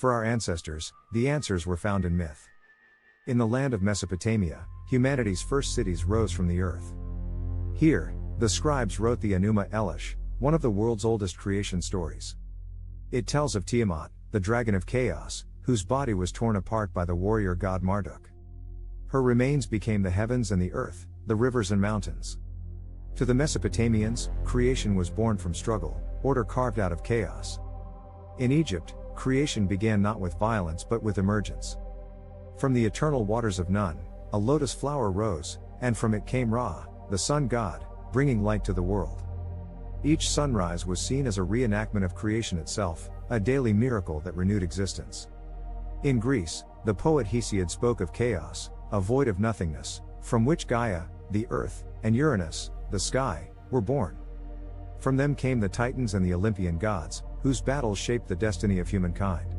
For our ancestors, the answers were found in myth. In the land of Mesopotamia, humanity's first cities rose from the earth. Here, the scribes wrote the Enuma Elish, one of the world's oldest creation stories. It tells of Tiamat, the dragon of chaos, whose body was torn apart by the warrior god Marduk. Her remains became the heavens and the earth, the rivers and mountains. To the Mesopotamians, creation was born from struggle, order carved out of chaos. In Egypt, creation began not with violence but with emergence. From the eternal waters of Nun, a lotus flower rose, and from it came Ra, the sun god, bringing light to the world. Each sunrise was seen as a reenactment of creation itself, a daily miracle that renewed existence. In Greece, the poet Hesiod spoke of chaos, a void of nothingness, from which Gaia, the earth, and Uranus, the sky, were born. From them came the Titans and the Olympian gods, whose battles shaped the destiny of humankind.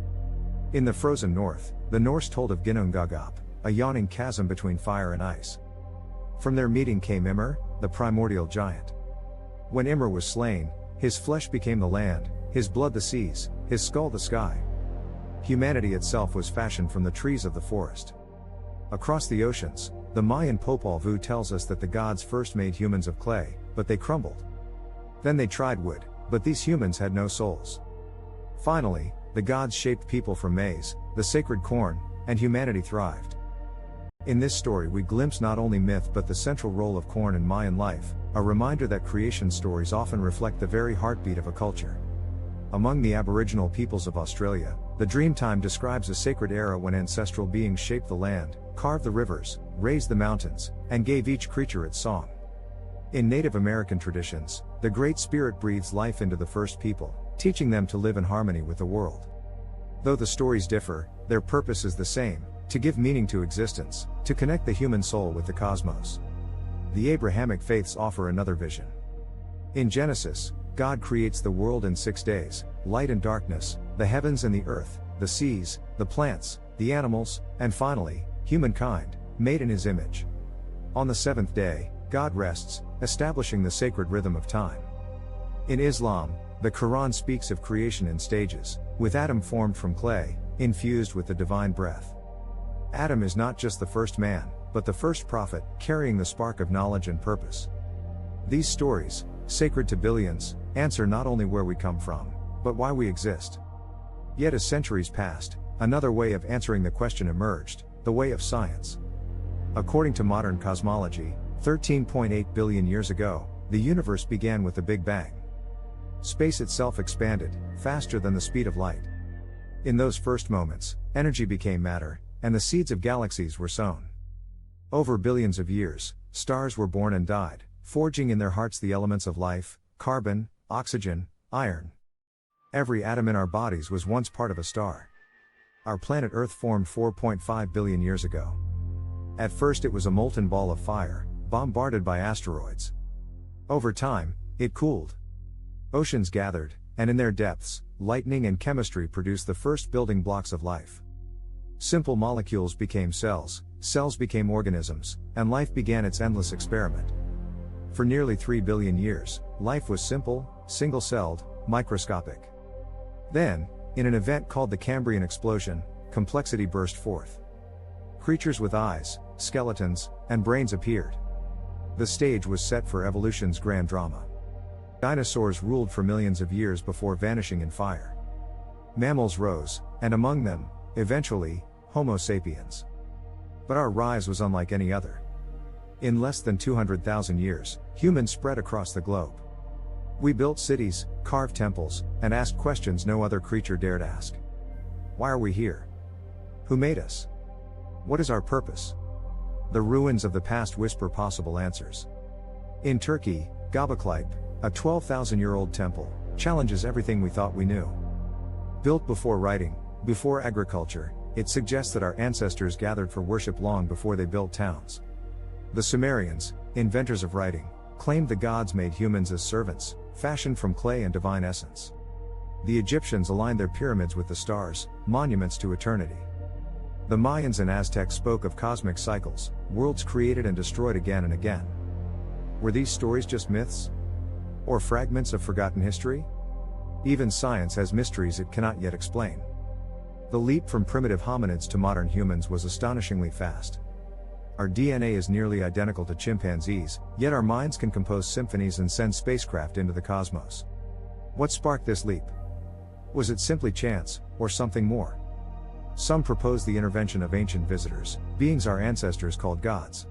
In the frozen north, the Norse told of Ginnungagap, a yawning chasm between fire and ice. From their meeting came Ymir, the primordial giant. When Ymir was slain, his flesh became the land, his blood the seas, his skull the sky. Humanity itself was fashioned from the trees of the forest. Across the oceans, the Mayan Popol Vuh tells us that the gods first made humans of clay, but they crumbled. Then they tried wood, but these humans had no souls. Finally, the gods shaped people from maize, the sacred corn, and humanity thrived. In this story we glimpse not only myth but the central role of corn in Mayan life, a reminder that creation stories often reflect the very heartbeat of a culture. Among the Aboriginal peoples of Australia, the Dreamtime describes a sacred era when ancestral beings shaped the land, carved the rivers, raised the mountains, and gave each creature its song. In Native American traditions, the Great Spirit breathes life into the first people, teaching them to live in harmony with the world. Though the stories differ, their purpose is the same: to give meaning to existence, to connect the human soul with the cosmos. The Abrahamic faiths offer another vision. In Genesis, God creates the world in 6 days, light and darkness, the heavens and the earth, the seas, the plants, the animals, and finally, humankind, made in His image. On the seventh day, God rests, establishing the sacred rhythm of time. In Islam, the Quran speaks of creation in stages, with Adam formed from clay, infused with the divine breath. Adam is not just the first man, but the first prophet, carrying the spark of knowledge and purpose. These stories, sacred to billions, answer not only where we come from, but why we exist. Yet as centuries passed, another way of answering the question emerged: the way of science. According to modern cosmology, 13.8 billion years ago, the universe began with the Big Bang. Space itself expanded, faster than the speed of light. In those first moments, energy became matter, and the seeds of galaxies were sown. Over billions of years, stars were born and died, forging in their hearts the elements of life: carbon, oxygen, iron. Every atom in our bodies was once part of a star. Our planet Earth formed 4.5 billion years ago. At first it was a molten ball of fire, bombarded by asteroids. Over time, it cooled. Oceans gathered, and in their depths, lightning and chemistry produced the first building blocks of life. Simple molecules became cells, cells became organisms, and life began its endless experiment. For nearly 3 billion years, life was simple, single-celled, microscopic. Then, in an event called the Cambrian explosion, complexity burst forth. Creatures with eyes, skeletons, and brains appeared. The stage was set for evolution's grand drama. Dinosaurs ruled for millions of years before vanishing in fire. Mammals rose, and among them, eventually, Homo sapiens. But our rise was unlike any other. In less than 200,000 years, humans spread across the globe. We built cities, carved temples, and asked questions no other creature dared ask. Why are we here? Who made us? What is our purpose? The ruins of the past whisper possible answers. In Turkey, Göbeklitepe, a 12,000-year-old temple, challenges everything we thought we knew. Built before writing, before agriculture, it suggests that our ancestors gathered for worship long before they built towns. The Sumerians, inventors of writing, claimed the gods made humans as servants, fashioned from clay and divine essence. The Egyptians aligned their pyramids with the stars, monuments to eternity. The Mayans and Aztecs spoke of cosmic cycles, worlds created and destroyed again and again. Were these stories just myths? Or fragments of forgotten history? Even science has mysteries it cannot yet explain. The leap from primitive hominids to modern humans was astonishingly fast. Our DNA is nearly identical to chimpanzees, yet our minds can compose symphonies and send spacecraft into the cosmos. What sparked this leap? Was it simply chance, or something more? Some propose the intervention of ancient visitors, beings our ancestors called gods.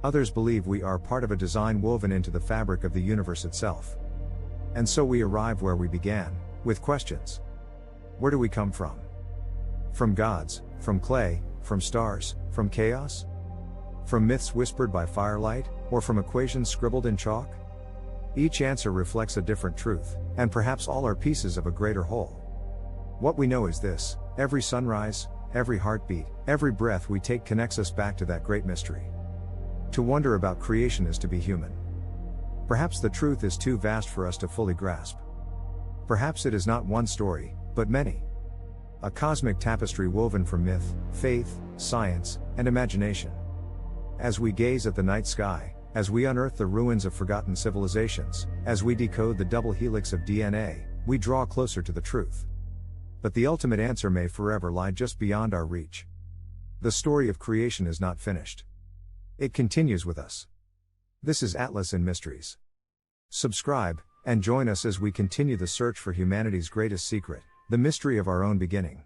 Others believe we are part of a design woven into the fabric of the universe itself. And so we arrive where we began, with questions. Where do we come from? From gods, from clay, from stars, from chaos? From myths whispered by firelight, or from equations scribbled in chalk? Each answer reflects a different truth, and perhaps all are pieces of a greater whole. What we know is this: every sunrise, every heartbeat, every breath we take connects us back to that great mystery. To wonder about creation is to be human. Perhaps the truth is too vast for us to fully grasp. Perhaps it is not one story, but many. A cosmic tapestry woven from myth, faith, science, and imagination. As we gaze at the night sky, as we unearth the ruins of forgotten civilizations, as we decode the double helix of DNA, we draw closer to the truth. But the ultimate answer may forever lie just beyond our reach. The story of creation is not finished. It continues with us. This is Atlas in Mysteries. Subscribe, and join us as we continue the search for humanity's greatest secret, the mystery of our own beginning.